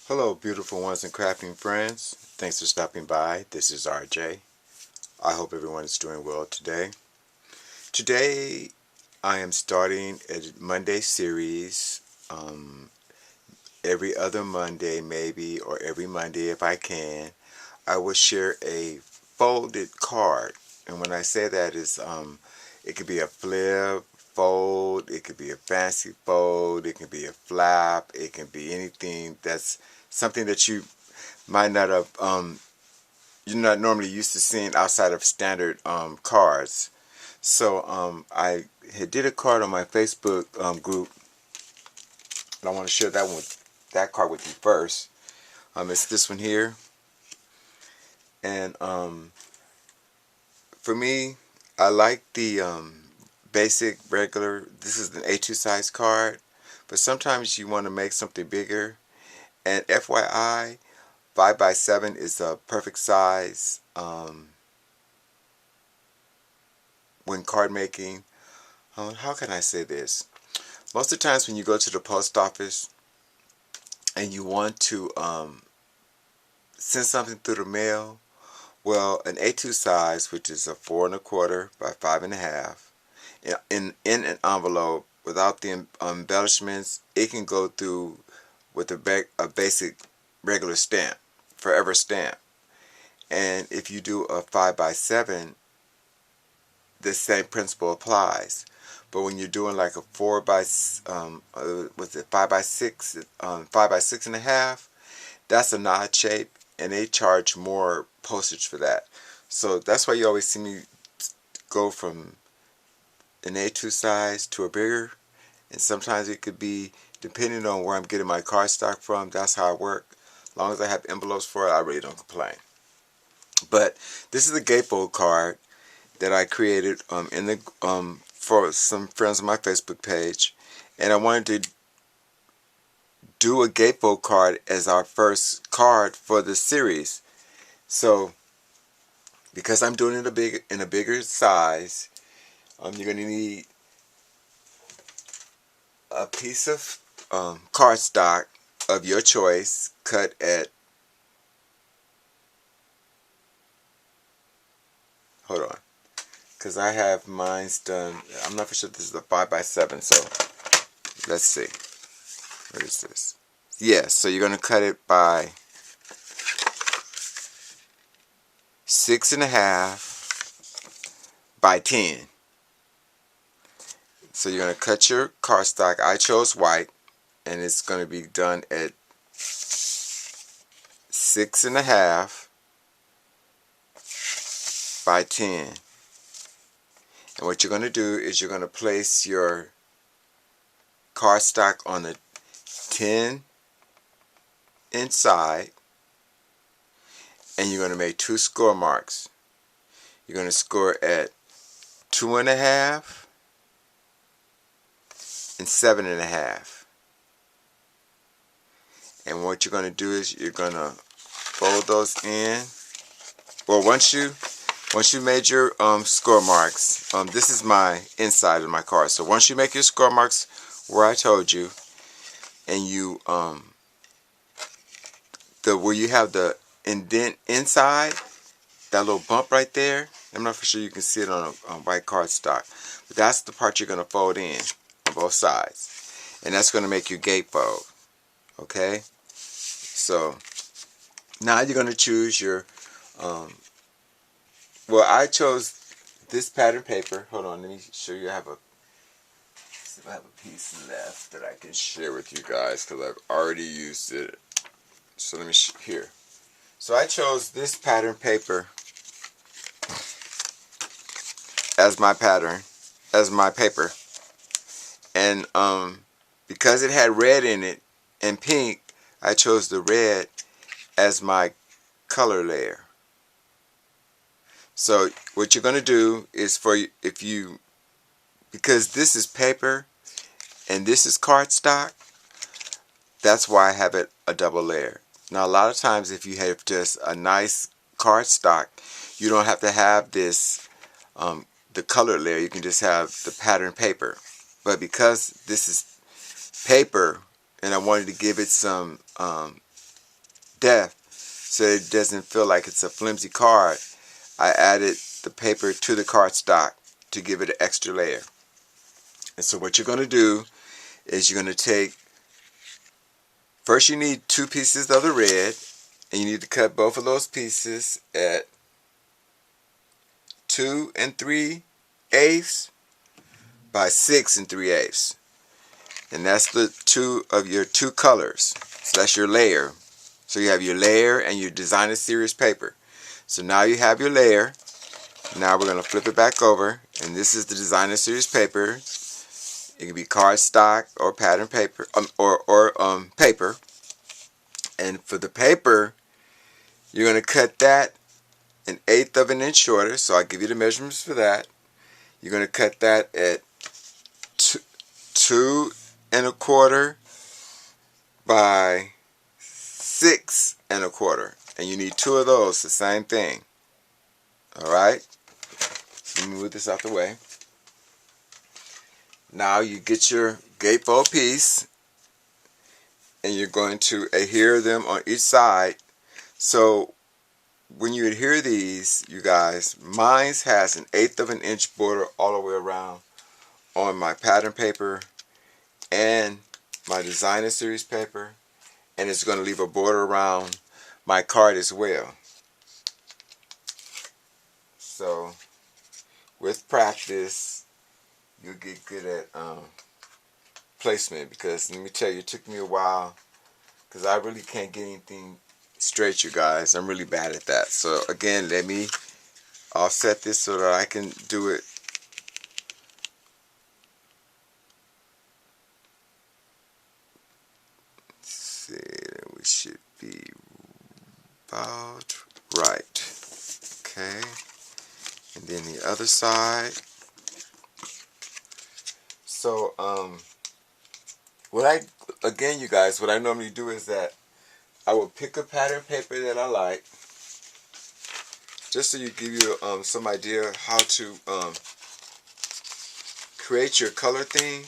Hello, beautiful ones and crafting friends. Thanks for stopping by. This is RJ. I hope everyone is doing well today. Today, I am starting a Monday series. Every other Monday, maybe, or every Monday if I can, I will share a folded card. And when I say that is, it could be a flip, fold, it could be a fancy fold, it can be a flap, it can be anything that's something that you might not have you're not normally used to seeing outside of standard cards. So I had did a card on my Facebook group, and I want to share that card with you first. It's this one here, and for me, I like the basic regular. This is an A2 size card, but sometimes you want to make something bigger. And FYI, 5x7 is the perfect size when card making. How can I say this? Most of the times when you go to the post office and you want to send something through the mail, well, an A2 size, which is a 4 1/4 by 5 1/2, in an envelope without the embellishments, it can go through with a basic regular stamp, forever stamp. And if you do a 5x7, the same principle applies. But when you're doing like a 5x6, 5x6 1/2, that's an odd shape, and they charge more postage for that. So that's why you always see me go from an A2 size to a bigger, and sometimes it could be depending on where I'm getting my cardstock from. That's how I work. As long as I have envelopes for it, I really don't complain. But this is a gatefold card that I created in the for some friends on my Facebook page, and I wanted to do a gatefold card as our first card for the series. So because I'm doing it in a bigger size, you're gonna need a piece of cardstock of your choice, cut at, hold on, because I have mine's done. I'm not for sure this is a 5x7, so let's see. What is this? Yeah, so you're gonna cut it by 6 1/2 by 10. So you're gonna cut your cardstock. I chose white, and it's gonna be done at 6 1/2 by 10. And what you're gonna do is you're gonna place your cardstock on the 10 inside, and you're gonna make 2 score marks. You're gonna score at 2 1/2 and 7 1/2. And what you're gonna do is you're gonna fold those in. Well, once you made your score marks, this is my inside of my card. So once you make your score marks where I told you, and you where you have the indent inside, that little bump right there, I'm not for sure you can see it on a white cardstock, but that's the part you're gonna fold in on both sides, and that's gonna make your gatefold. Okay, so now you're gonna choose your well, I chose this pattern paper. Hold on, let me show you. I have a piece left that I can share with you guys because I've already used it. So let me here. So I chose this pattern paper as my pattern, as my paper, and because it had red in it and pink, I chose the red as my color layer. So what you're going to do is because this is paper and this is cardstock, that's why I have it a double layer. Now a lot of times if you have just a nice cardstock, you don't have to have this the colored layer. You can just have the pattern paper. But because this is paper and I wanted to give it some depth so it doesn't feel like it's a flimsy card, I added the paper to the cardstock to give it an extra layer. And so what you're going to do is you're going to take, first you need 2 pieces of the red, and you need to cut both of those pieces at 2 3/8 by 6 3/8. And that's the two of your 2 colors. So that's your layer. So you have your layer and your designer series paper. So now you have your layer. Now we're going to flip it back over, and this is the designer series paper. It can be cardstock or pattern paper, or paper. And for the paper, you're going to cut that 1/8 of an inch shorter. So I'll give you the measurements for that. You're going to cut that at 2 1/4 by 6 1/4, and you need 2 of those, the same thing. Alright, let me move this out the way. Now you get your gatefold piece, and you're going to adhere them on each side. So when you adhere these, you guys, mine has 1/8 of an inch border all the way around on my pattern paper and my designer series paper, and it's going to leave a border around my card as well. So with practice, you'll get good at placement, because let me tell you, it took me a while, because I really can't get anything straight, you guys. I'm really bad at that. So again, let me offset this so that I can do it. Let's see, we should be about right. Okay, and then the other side. So again, you guys, what I normally do is that I will pick a pattern paper that I like, just so you give you some idea how to create your color theme,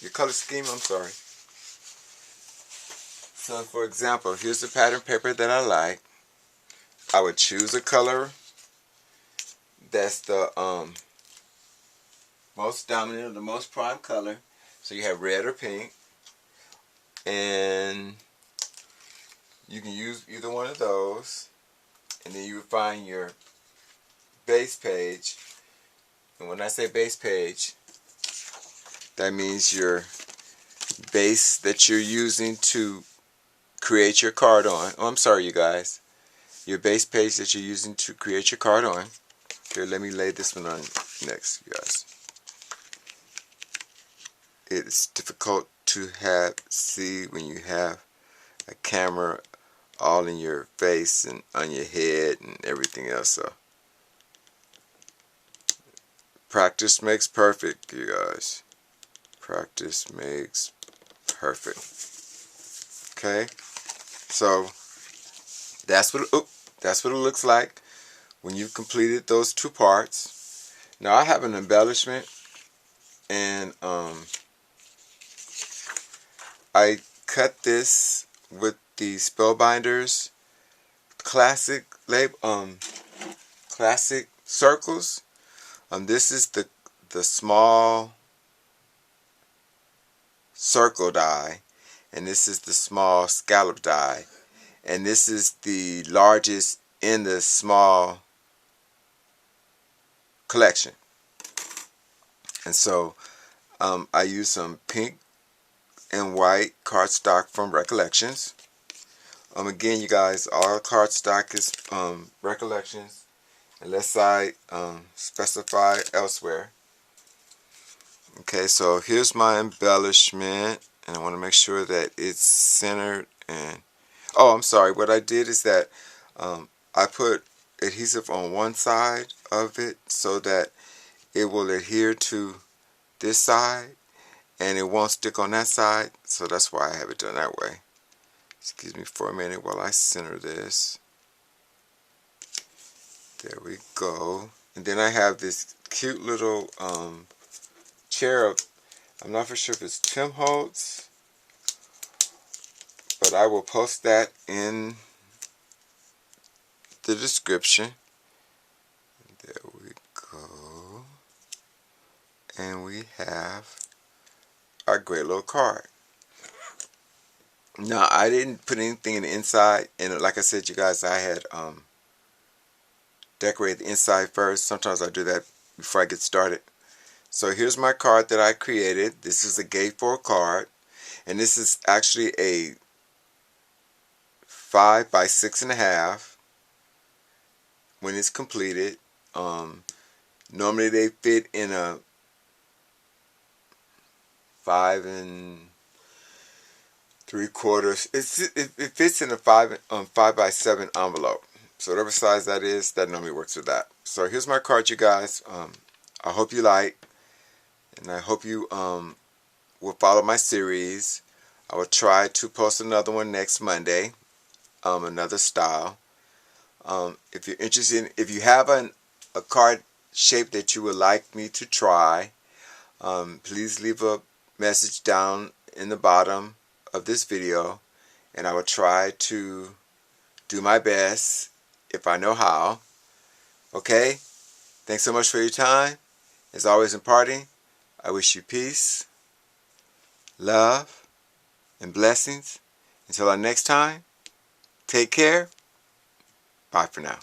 your color scheme, I'm sorry. So for example, here's the pattern paper that I like. I would choose a color that's the most dominant or the most prime color. So you have red or pink, and you can use either one of those, and then you would find your base page. And when I say base page, that means your base that you're using to create your card on. Oh, I'm sorry, you guys. Your base page that you're using to create your card on. Here, let me lay this one on next, you guys. It's difficult to see when you have a camera all in your face and on your head and everything else. So practice makes perfect, you guys. Practice makes perfect. Okay, so that's what it looks like when you've completed those 2 parts. Now I have an embellishment, and I cut this with the Spellbinders classic classic circles. This is the small circle die, and this is the small scallop die, and this is the largest in the small collection. And so I use some pink and white cardstock from Recollections. Again, you guys, all cardstock is Recollections, unless I specify elsewhere. Okay, so here's my embellishment, and I want to make sure that it's centered. And oh, I'm sorry, what I did is that I put adhesive on one side of it so that it will adhere to this side, and it won't stick on that side. So that's why I have it done that way. Excuse me for a minute while I center this. There we go. And then I have this cute little cherub. I'm not for sure if it's Tim Holtz, but But I will post that in the description. There we go. And we have our great little card. Now, I didn't put anything in the inside, and like I said, you guys, I had decorated the inside first. Sometimes I do that before I get started. So here's my card that I created. This is a gatefold card, and this is actually a 5 by 6.5 when it's completed. Normally they fit in a 5 3/4. It fits in a 5 by 7 envelope. So whatever size that is, that normally works with that. So here's my card, you guys. I hope you like, and I hope you will follow my series. I will try to post another one next Monday, another style. If you're interested, if you have a card shape that you would like me to try, please leave a message down in the bottom of this video, and I will try to do my best if I know how. Okay? Thanks so much for your time. As always, in parting, I wish you peace, love, and blessings. Until our next time, take care. Bye for now.